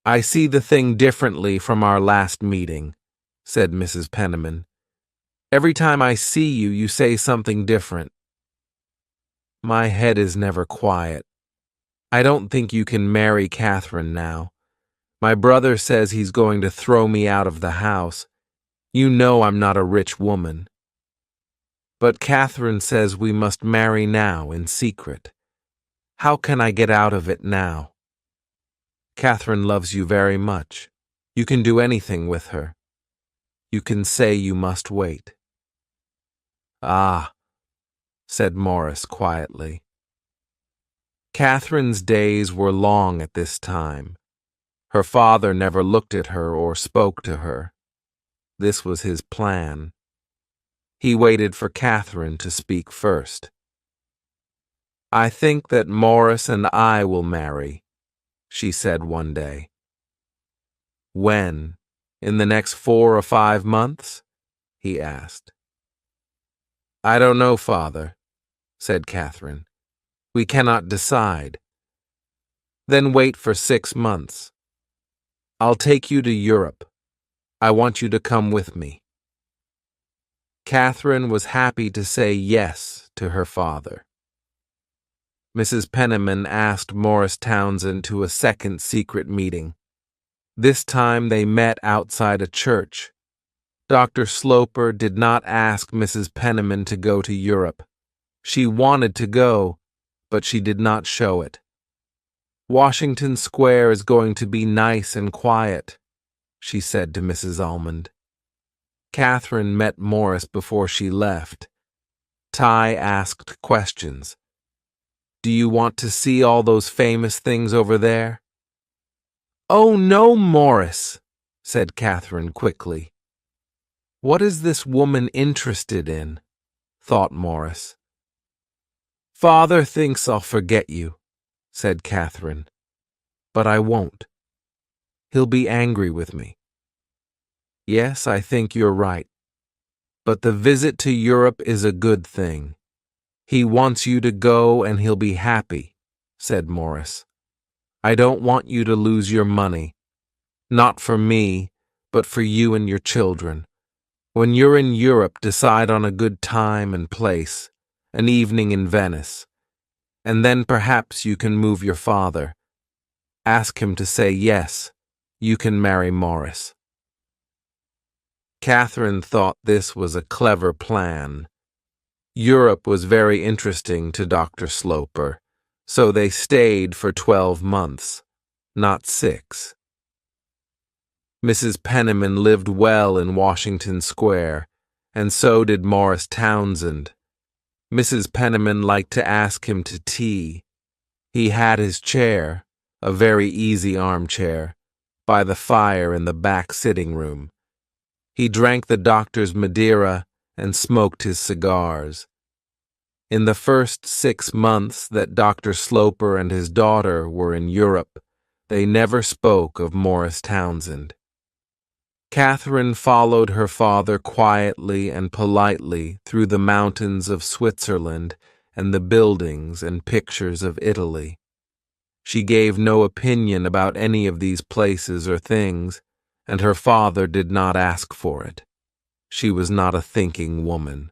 [SPEAKER 1] I see the thing differently from our last meeting, said Mrs. Penniman. Every time I see you, you say something different. My head is never quiet. I don't think you can marry Catherine now. My brother says he's going to throw me out of the house. You know I'm not a rich woman. But Catherine says we must marry now in secret. How can I get out of it now? Catherine loves you very much. You can do anything with her. You can say you must wait. Ah, said Morris quietly. Catherine's days were long at this time. Her father never looked at her or spoke to her. This was his plan. He waited for Catherine to speak first. I think that Morris and I will marry, she said one day. When? In the next 4 or 5 months? He asked. I don't know, father, said Catherine. We cannot decide. Then wait for 6 months. I'll take you to Europe. I want you to come with me. Catherine was happy to say yes to her father. Mrs. Penniman asked Morris Townsend to a second secret meeting. This time they met outside a church. Dr. Sloper did not ask Mrs. Penniman to go to Europe. She wanted to go, but she did not show it. Washington Square is going to be nice and quiet, she said to Mrs. Almond. Catherine met Morris before she left. Ty asked questions. Do you want to see all those famous things over there? Oh, no, Morris, said Catherine quickly. What is this woman interested in? Thought Morris. Father thinks I'll forget you, said Catherine. But I won't. He'll be angry with me. Yes, I think you're right. But the visit to Europe is a good thing. He wants you to go and he'll be happy, said Morris. I don't want you to lose your money. Not for me, but for you and your children. When you're in Europe, decide on a good time and place, an evening in Venice, and then perhaps you can move your father. Ask him to say yes, you can marry Morris. Catherine thought this was a clever plan. Europe was very interesting to Dr. Sloper, so they stayed for 12 months, not 6. Mrs. Penniman lived well in Washington Square, and so did Morris Townsend. Mrs. Penniman liked to ask him to tea. He had his chair, a very easy armchair, by the fire in the back sitting room. He drank the doctor's Madeira and smoked his cigars. In the first 6 months that Dr. Sloper and his daughter were in Europe, they never spoke of Morris Townsend. Catherine followed her father quietly and politely through the mountains of Switzerland and the buildings and pictures of Italy. She gave no opinion about any of these places or things, and her father did not ask for it. She was not a thinking woman.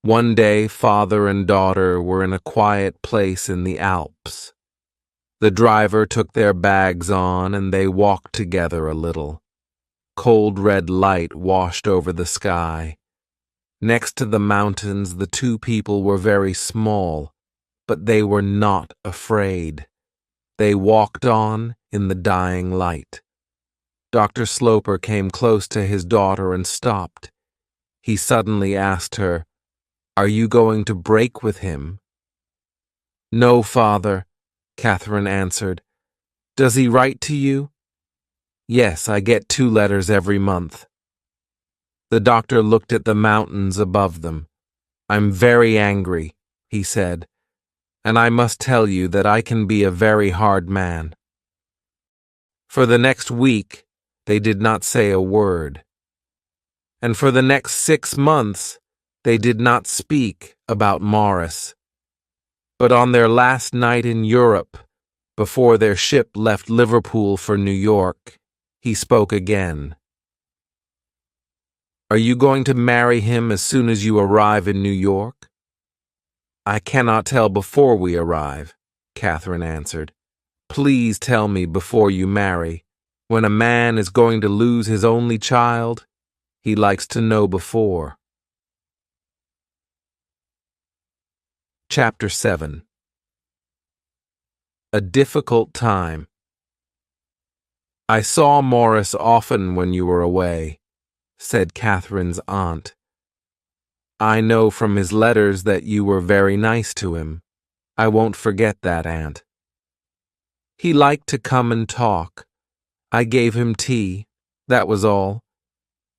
[SPEAKER 1] One day, father and daughter were in a quiet place in the Alps. The driver took their bags on, and they walked together a little. Cold red light washed over the sky. Next to the mountains, the two people were very small, but they were not afraid. They walked on in the dying light. Dr. Sloper came close to his daughter and stopped. He suddenly asked her, "Are you going to break with him?" "No, father," Catherine answered. "Does he write to you?" "Yes, I get 2 letters every month." The doctor looked at the mountains above them. "I'm very angry," he said, "and I must tell you that I can be a very hard man." For the next week, they did not say a word. And for the next 6 months, they did not speak about Morris. But on their last night in Europe, before their ship left Liverpool for New York, he spoke again. "Are you going to marry him as soon as you arrive in New York?" "I cannot tell before we arrive," Catherine answered. "Please tell me before you marry. When a man is going to lose his only child, he likes to know before." Chapter 7. A difficult time. "I saw Morris often when you were away," said Catherine's aunt. "I know from his letters that you were very nice to him. I won't forget that, Aunt." "He liked to come and talk. I gave him tea, that was all.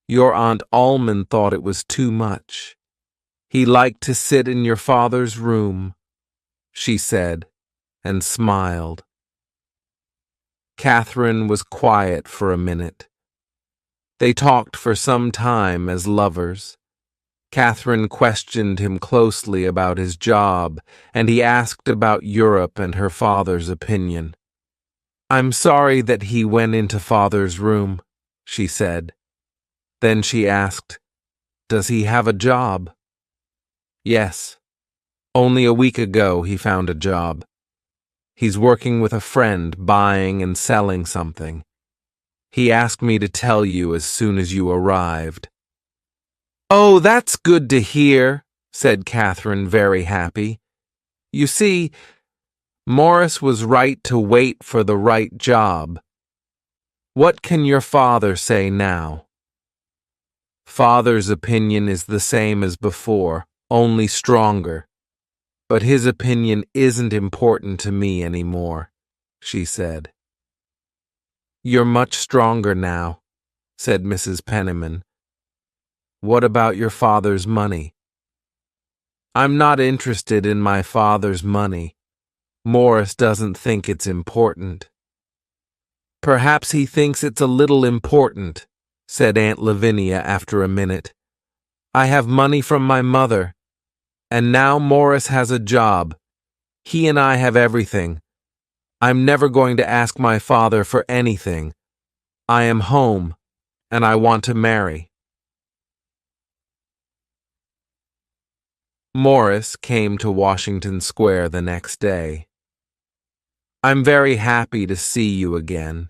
[SPEAKER 1] Your Aunt Almond thought it was too much. He liked to sit in your father's room," she said, and smiled. Catherine was quiet for a minute. They talked for some time as lovers. Catherine questioned him closely about his job, and he asked about Europe and her father's opinion. "I'm sorry that he went into father's room," she said. Then she asked, "Does he have a job?" "Yes. Only a week ago he found a job. He's working with a friend buying and selling something. He asked me to tell you as soon as you arrived." "Oh, that's good to hear," said Catherine, very happy. "You see, Morris was right to wait for the right job. What can your father say now?" "Father's opinion is the same as before, only stronger. But his opinion isn't important to me anymore," she said. "You're much stronger now," said Mrs. Penniman. "What about your father's money?" "I'm not interested in my father's money. Morris doesn't think it's important." "Perhaps he thinks it's a little important," said Aunt Lavinia after a minute. "I have money from my mother, and now Morris has a job. He and I have everything. I'm never going to ask my father for anything. I am home, and I want to marry." Morris came to Washington Square the next day. "I'm very happy to see you again,"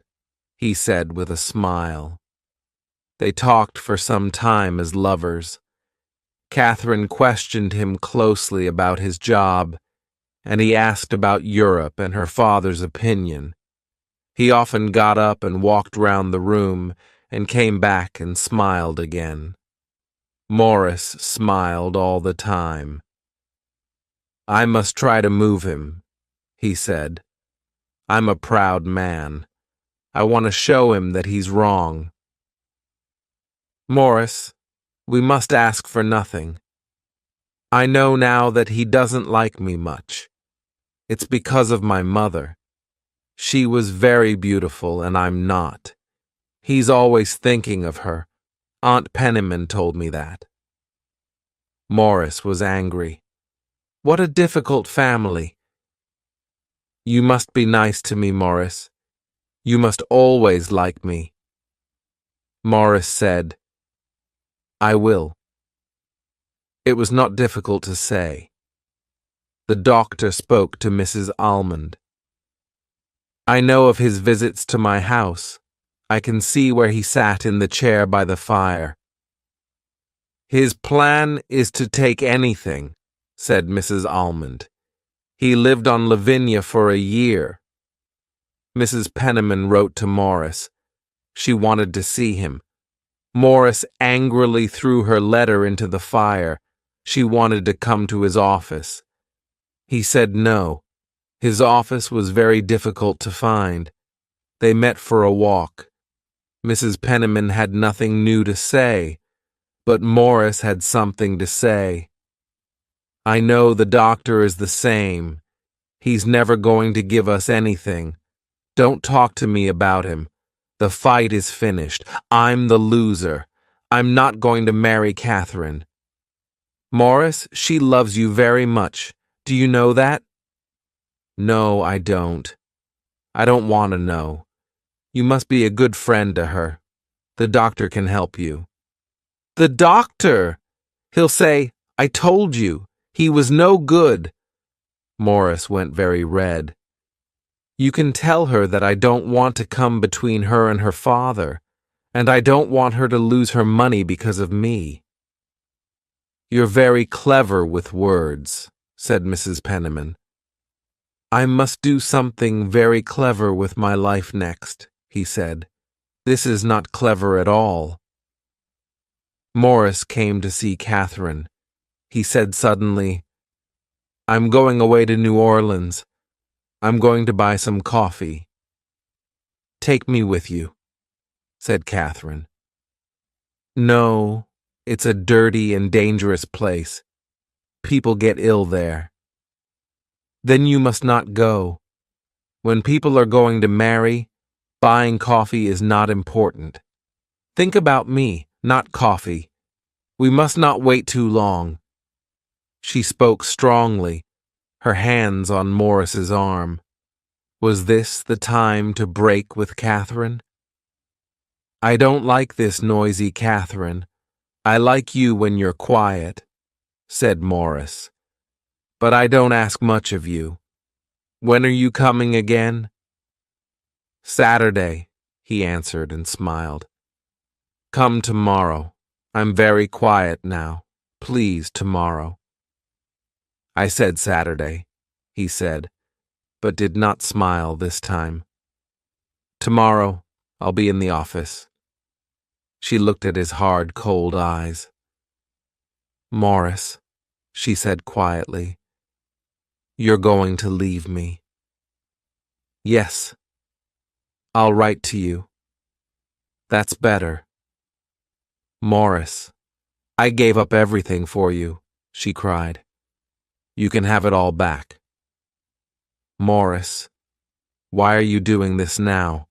[SPEAKER 1] he said with a smile. They talked for some time as lovers. Catherine questioned him closely about his job, and he asked about Europe and her father's opinion. He often got up and walked round the room and came back and smiled again. Morris smiled all the time. "I must try to move him," he said. "I'm a proud man. I want to show him that he's wrong." "Morris, we must ask for nothing. I know now that he doesn't like me much. It's because of my mother. She was very beautiful and I'm not. He's always thinking of her. Aunt Penniman told me that." Morris was angry. What a difficult family. "You must be nice to me, Morris. You must always like me." Morris said, "I will." It was not difficult to say. The doctor spoke to Mrs. Almond. "I know of his visits to my house. I can see where he sat in the chair by the fire." "His plan is to take anything," said Mrs. Almond. "He lived on Lavinia for a year." Mrs. Penniman wrote to Morris. She wanted to see him. Morris angrily threw her letter into the fire. She wanted to come to his office. He said no. His office was very difficult to find. They met for a walk. Mrs. Penniman had nothing new to say, but Morris had something to say. "I know the doctor is the same. He's never going to give us anything. Don't talk to me about him. The fight is finished. I'm the loser. I'm not going to marry Catherine. Morris, she loves you very much. Do you know that?" "No, I don't. I don't want to know. You must be a good friend to her. The doctor can help you." "The doctor! He'll say, 'I told you. He was no good.'" Morris went very red. "You can tell her that I don't want to come between her and her father, and I don't want her to lose her money because of me." "You're very clever with words," said Mrs. Penniman. "I must do something very clever with my life next," he said. "This is not clever at all." Morris came to see Catherine. He said suddenly, "I'm going away to New Orleans. I'm going to buy some coffee." "Take me with you," said Catherine. "No, it's a dirty and dangerous place. People get ill there." "Then you must not go. When people are going to marry, buying coffee is not important. Think about me, not coffee. We must not wait too long." She spoke strongly, her hands on Morris's arm. Was this the time to break with Catherine? "I don't like this noisy Catherine. I like you when you're quiet," said Morris. "But I don't ask much of you. When are you coming again?" "Saturday," he answered and smiled. "Come tomorrow. I'm very quiet now. Please, tomorrow." "I said Saturday," he said, but did not smile this time. "Tomorrow, I'll be in the office." She looked at his hard, cold eyes. "Morris," she said quietly, "you're going to leave me." "Yes. I'll write to you." "That's better." "Morris, I gave up everything for you," she cried. "You can have it all back." "Morris, why are you doing this now?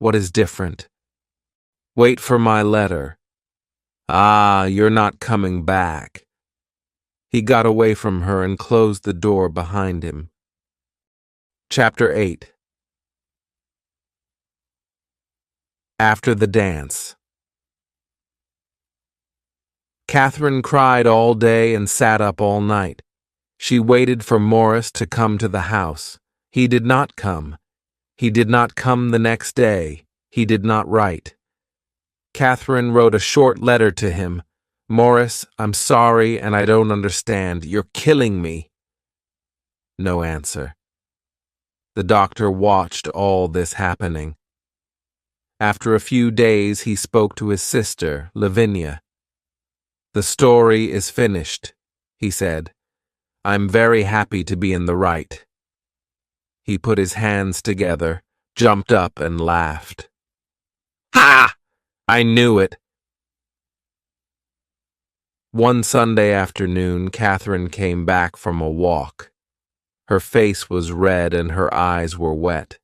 [SPEAKER 1] What is different?" "Wait for my letter." "Ah, you're not coming back." He got away from her and closed the door behind him. Chapter 8. After the dance. Catherine cried all day and sat up all night. She waited for Morris to come to the house. He did not come. He did not come the next day. He did not write. Catherine wrote a short letter to him. "Morris, I'm sorry and I don't understand. You're killing me." No answer. The doctor watched all this happening. After a few days, he spoke to his sister, Lavinia. "The story is finished," he said. "I'm very happy to be in the right." He put his hands together, jumped up, and laughed. "Ha! I knew it." One Sunday afternoon, Catherine came back from a walk. Her face was red and her eyes were wet.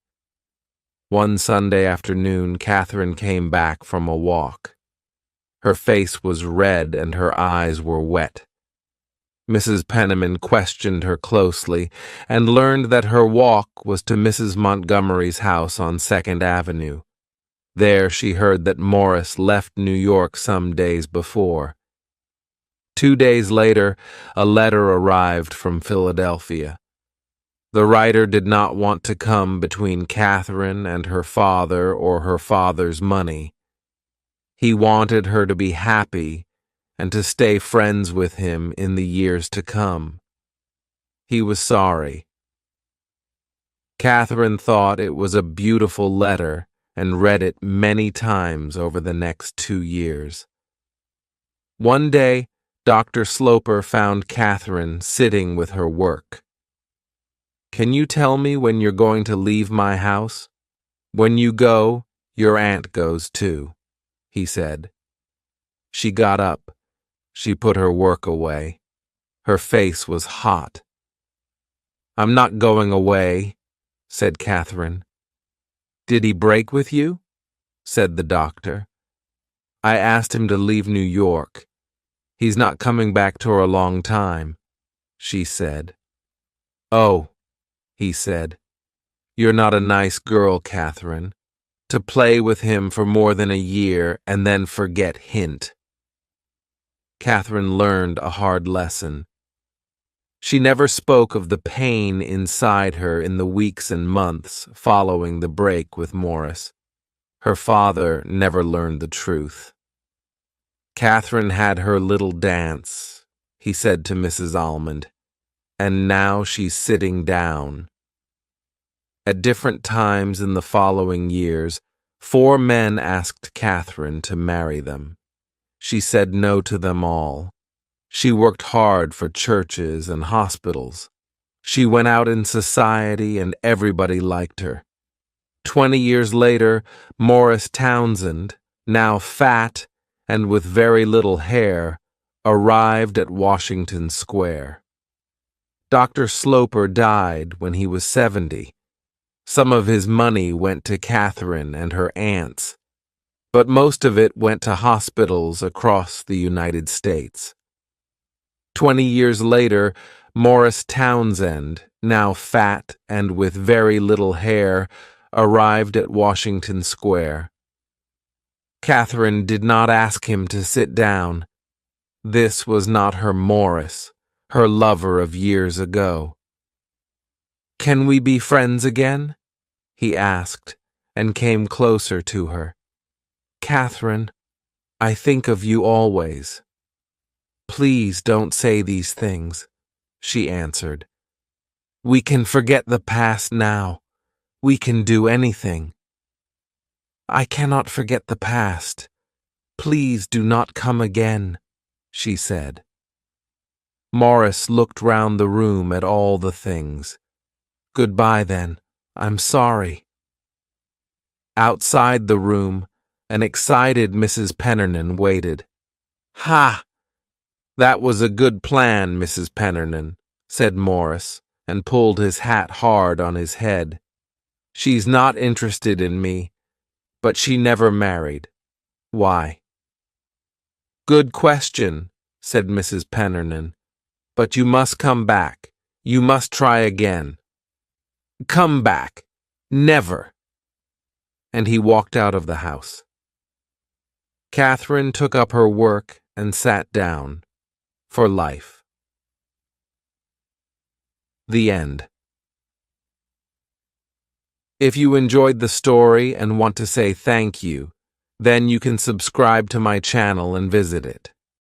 [SPEAKER 1] One Sunday afternoon, Catherine came back from a walk. Her face was red and her eyes were wet. Mrs. Penniman questioned her closely and learned that her walk was to Mrs. Montgomery's house on 2nd Avenue. There she heard that Morris left New York some days before. 2 days later, a letter arrived from Philadelphia. The writer did not want to come between Catherine and her father or her father's money. He wanted her to be happy and to stay friends with him in the years to come. He was sorry. Catherine thought it was a beautiful letter and read it many times over the next 2 years. One day, Dr. Sloper found Catherine sitting with her work. "Can you tell me when you're going to leave my house? When you go, your aunt goes too," he said. She got up. She put her work away. Her face was hot. "I'm not going away," said Catherine. "Did he break with you?" said the doctor. "I asked him to leave New York. He's not coming back for a long time," she said. "Oh," he said, "you're not a nice girl, Catherine, to play with him for more than a year and then forget hint." Catherine learned a hard lesson. She never spoke of the pain inside her in the weeks and months following the break with Morris. Her father never learned the truth. "Catherine had her little dance," he said to Mrs. Almond, "and now she's sitting down." At different times in the following years, 4 men asked Catherine to marry them. She said no to them all. She worked hard for churches and hospitals. She went out in society and everybody liked her. 20 years later, Morris Townsend, now fat and with very little hair, arrived at Washington Square. Dr. Sloper died when he was 70. Some of his money went to Catherine and her aunts, but most of it went to hospitals across the United States. 20 years later, Morris Townsend, now fat and with very little hair, arrived at Washington Square. Catherine did not ask him to sit down. This was not her Morris, her lover of years ago. "Can we be friends again?" he asked, and came closer to her. "Catherine, I think of you always." "Please don't say these things," she answered. "We can forget the past now. We can do anything." "I cannot forget the past. Please do not come again," she said. Morris looked round the room at all the things. "Goodbye, then. I'm sorry." Outside the room, an excited Mrs. Pennernan waited. "Ha! That was a good plan, Mrs. Pennernan," said Morris, and pulled his hat hard on his head. "She's not interested in me, but she never married. Why?" "Good question," said Mrs. Pennernan. "But you must come back. You must try again." "Come back. Never." And he walked out of the house. Catherine took up her work and sat down. For life. The end. If you enjoyed the story and want to say thank you, Then you can subscribe to my channel and visit it.